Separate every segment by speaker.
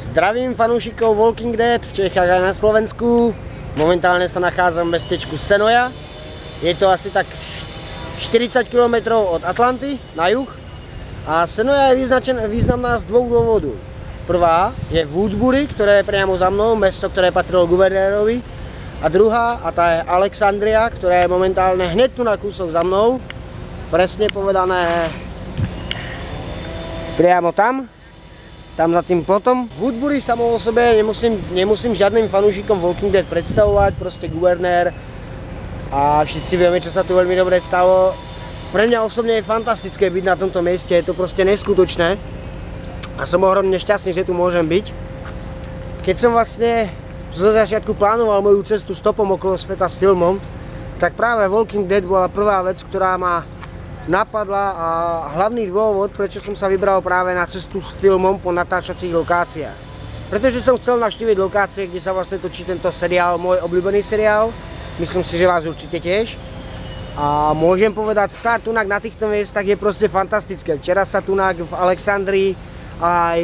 Speaker 1: Zdravím fanúšikov Walking Dead v Čechách a na Slovensku. Momentálne sa nachádzam v mestečku Senoia. Je to asi tak 40 km od Atlanty na juh. A Senoia je významná z dvoch dôvodov. Prvá je Woodbury, ktoré je priamo za mnou, mesto, ktoré patrilo guvernérovi. A druhá, a tá je Alexandria, ktorá je momentálne hneď tu na kúsok za mnou. Presne povedané priamo tam za tým plotom. Woodbury samo o sebe nemusím žiadnym fanúšikom Walking Dead predstavovať, proste guvernér a všetci vieme, čo sa tu veľmi dobre stalo. Pre mňa osobne je fantastické byť na tomto mieste, je to proste neskutočné a som ohromne šťastný, že tu môžem byť. Keď som vlastne zo začiatku plánoval moju cestu stopom okolo sveta s filmom, tak práve Walking Dead bola prvá vec, ktorá ma napadla a hlavný dôvod, prečo som sa vybral práve na cestu s filmom po natáčacích lokáciách. Pretože som chcel navštíviť lokácie, kde sa vlastne točí tento seriál, môj obľúbený seriál. Myslím si, že vás určite tiež. A môžem povedať, stáť tunak na týchto miestach je proste fantastické. Včera sa tunak v Alexandrii aj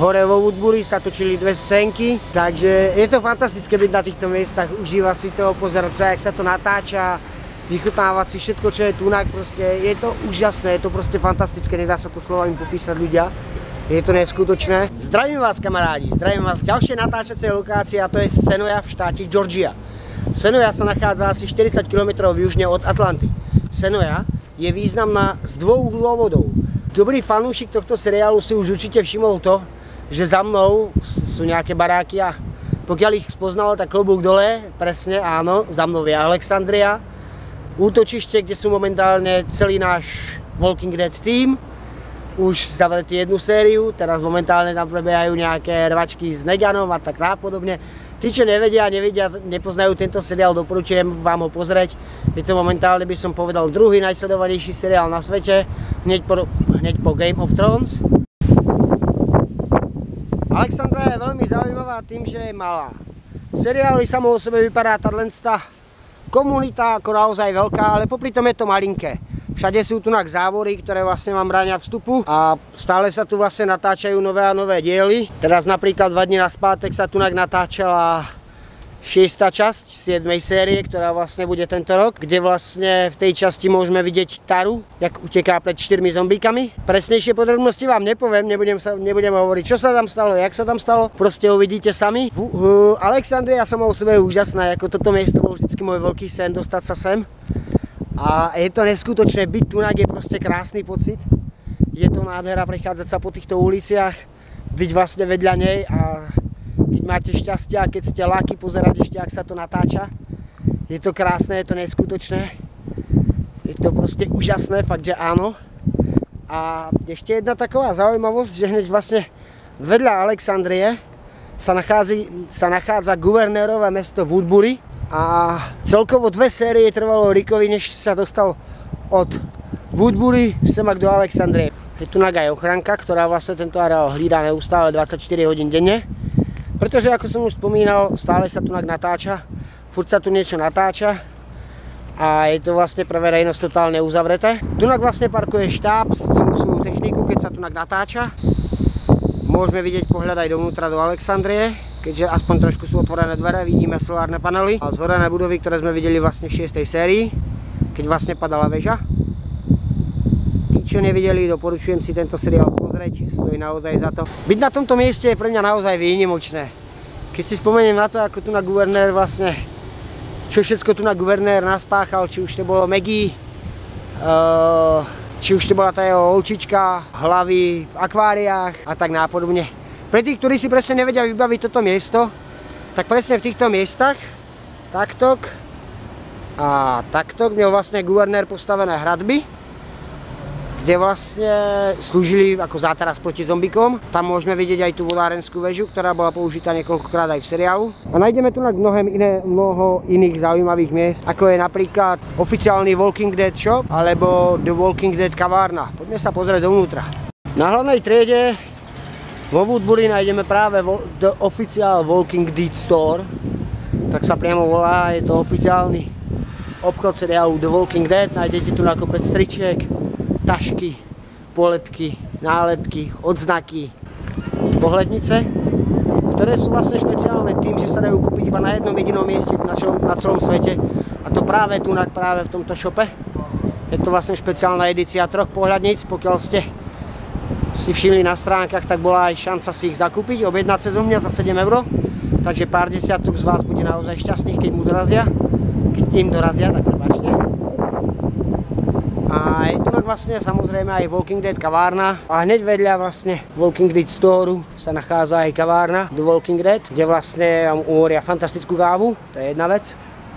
Speaker 1: hore vo Woodbury sa točili dve scénky. Takže je to fantastické byť na týchto miestach, užívať si to, pozerať sa, jak sa to natáča, vychutnávať si všetko, čo je tunak, proste je to úžasné, je to proste fantastické, nedá sa to slovami popísať ľudia, je to neskutočné. Zdravím vás kamarádi, zdravím vás z ďalšej natáčacej lokácie a to je Senoia v štáte Georgia. Senoia sa nachádza asi 40 km južne od Atlanty. Senoia je významná z dvoch dôvodov. Dobrý fanúšik tohto seriálu si už určite všimol to, že za mnou sú nejaké baráky a pokiaľ ich spoznal, tak klobúk dole, presne áno, za mnou je Alexandria. Útočište, kde sú momentálne celý náš Walking Dead tým. Už zavretí jednu sériu, teraz momentálne tam prebiehajú nejaké rvačky s Neganom a tak nápodobne. Tí, čo nevedia, nepoznajú tento seriál, doporučujem vám ho pozrieť. Je to momentálne, by som povedal, druhý najsledovanejší seriál na svete, hneď po Game of Thrones. Alexandra je veľmi zaujímavá tým, že je malá. V seriáli samo o sebe vypadá tá komunita ako naozaj veľká, ale popri tom je to malinké. Všade sú tu závory, ktoré vlastne vám bránia vstupu a stále sa tu vlastne natáčajú nové a nové diely. Teraz napríklad 2 dní naspátek sa tu natáčala 6. časť 7. série, ktorá vlastne bude tento rok, kde vlastne v tej časti môžeme vidieť Taru, jak uteká pred 4 zombíkami. Presnejšie podrobnosti vám nepoviem, nebudem hovoriť, čo sa tam stalo, jak sa tam stalo, proste uvidíte sami. Alexandria sama o sebe je úžasná, ako toto miesto bol vždycky môj veľký sen dostať sa sem. A je to neskutočné, byť tunak je proste krásny pocit. Je to nádhera prechádzať sa po týchto uliciach, byť vlastne vedľa nej a keď máte šťastie a keď ste láky pozerať ešte, ak sa to natáča. Je to krásne, je to neskutočné. Je to proste úžasné, fakt, že áno. A ešte jedna taková zaujímavosť, že hneď vlastne vedľa Alexandrie sa nachádza guvernérové mesto Woodbury. A celkovo 2 série trvalo Rickovi, než sa dostal od Woodbury sem do Alexandrie. Je tu aj ochranka, ktorá vlastne tento areál hlídá neustále 24 hodín denne. Pretože, ako som už spomínal, stále sa tu natáča, furt sa tu niečo natáča a je to vlastne pre verejnosť totálne uzavreté. Tu vlastne parkuje štáb s celú svoju techniku, keď sa tu natáča. Môžeme vidieť pohľad aj dovnútra do Alexandrie, keďže aspoň trošku sú otvorené dvere, vidíme solárne panely a zhorené budovy, ktoré sme videli vlastne v 6. sérii, keď vlastne padala väža. Tí, čo nevideli, doporučujem si tento seriál pozrieť, stojí naozaj za to. Byť na tomto mieste je pre mňa naozaj výnimočné. Keď si spomeniem na to, ako tu guvernér vlastne, čo všetko tu guvernér naspáchal, či už to bolo Maggie, či už to bola tá jeho holčička, hlavy v akváriách a tak nápodobne. Pre tých, ktorí si presne nevedia vybaviť toto miesto, tak presne v týchto miestach, taktok a taktok, měl vlastne guvernér postavené hradby, kde vlastne slúžili ako zátaras proti zombíkom. Tam môžeme vidieť aj tú vodárenskú väžu, ktorá bola použitá niekoľkokrát aj v seriálu. A nájdeme tu mnoho iných zaujímavých miest, ako je napríklad oficiálny Walking Dead shop alebo The Walking Dead kavárna. Poďme sa pozrieť dovnútra. Na hlavnej triede vo Woodbury nájdeme práve The Official Walking Dead Store. Tak sa priamo volá, je to oficiálny obchod seriálu The Walking Dead. Nájdete tu kopec stričiek, tašky, polepky, nálepky, odznaky. pohľadnice, ktoré sú vlastne špeciálne tým, že sa dajú kúpiť iba na jednom jedinom mieste na celom svete. A to práve tu, práve v tomto šope. Je to vlastne špeciálna edícia 3 pohľadníc. Pokiaľ ste si všimli na stránkach, tak bola aj šanca si ich zakúpiť, objednať cez mňa za 7 €. Takže pár desiatok z vás bude naozaj šťastných, keď im dorazia, tak prepáčte. A je tu vlastne samozrejme aj Walking Dead kavárna a hneď vedľa vlastne Walking Dead Store sa nachádza aj kavárna The Walking Dead, kde vlastne uvaria fantastickú kávu, to je jedna vec.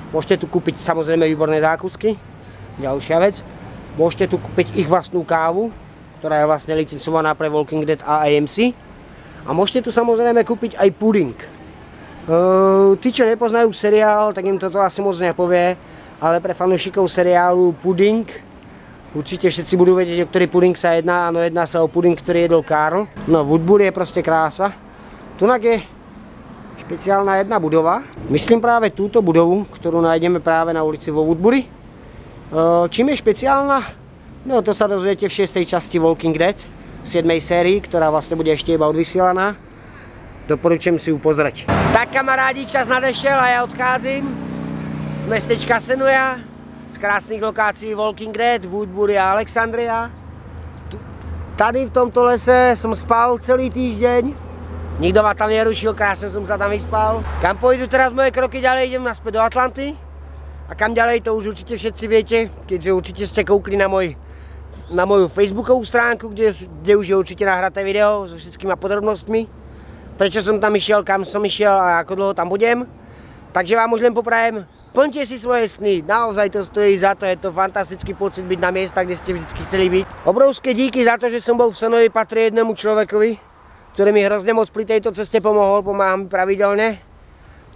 Speaker 1: Môžete tu kúpiť samozrejme výborné zákusky, ďalšia vec. Môžete tu kúpiť ich vlastnú kávu, ktorá je vlastne licencovaná pre Walking Dead a AMC. A môžete tu samozrejme kúpiť aj puding. Tí, čo nepoznajú seriál, tak im toto asi moc nepovie, ale pre fanúšikov seriálu Puding určite všetci budú vedieť, o ktorý puding sa jedná. Áno, jedná sa o puding, ktorý jedol Karl. No, Woodbury je proste krása. Tunak je špeciálna jedna budova. Myslím práve túto budovu, ktorú nájdeme práve na ulici vo Woodbury. Čím je špeciálna? No, to sa dozviete v 6. časti Walking Dead, v 7. sérii, ktorá vlastne bude ešte iba odvysielaná. Doporučujem si ju pozrieť. Tak kamarádi, čas nadešel a ja odcházím z mestečka Senuja, z krásnych lokácií Walking Dead, Woodbury a Alexandria. Tady v tomto lese som spal celý týždeň. Nikto ma tam nerušil, krásne som sa tam vyspal. Kam pôjdu teraz moje kroky ďalej, idem naspäť do Atlanty. A kam ďalej, to už určite všetci viete, keďže určite ste koukli na moju facebookovú stránku, kde už je určite nahraté video so všetkými podrobnostmi. Prečo som tam išiel, kam som išiel a ako dlho tam budem. Takže vám už len poprajem, plňte si svoje sny, naozaj to stojí za to, je to fantastický pocit byť na miestach, kde ste vždy chceli byť. Obrovské díky za to, že som bol v Senoji, patrí jednému človekovi, ktorý mi hrozne moc pri tejto ceste pomohol, pomáha mi pravidelne.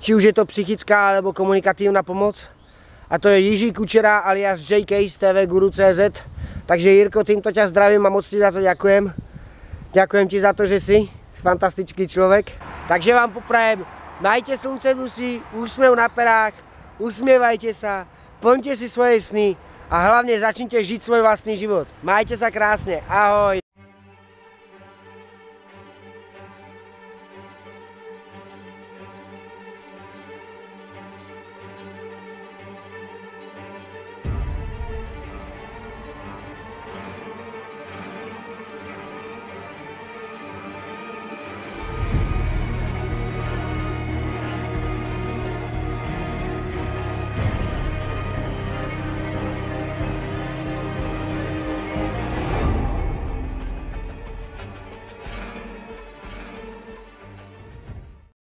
Speaker 1: Či už je to psychická alebo komunikatívna pomoc. A to je Jiří Kučera alias JK z TV Guru.cz. Takže Jirko, týmto ťa zdravím a moc ti za to ďakujem. Ďakujem ti za to, že si fantastický človek. Takže vám poprajem, majte slunce v duši, úsmev na perách, usmievajte sa, plňte si svoje sny a hlavne začnite žiť svoj vlastný život. Majte sa krásne, ahoj.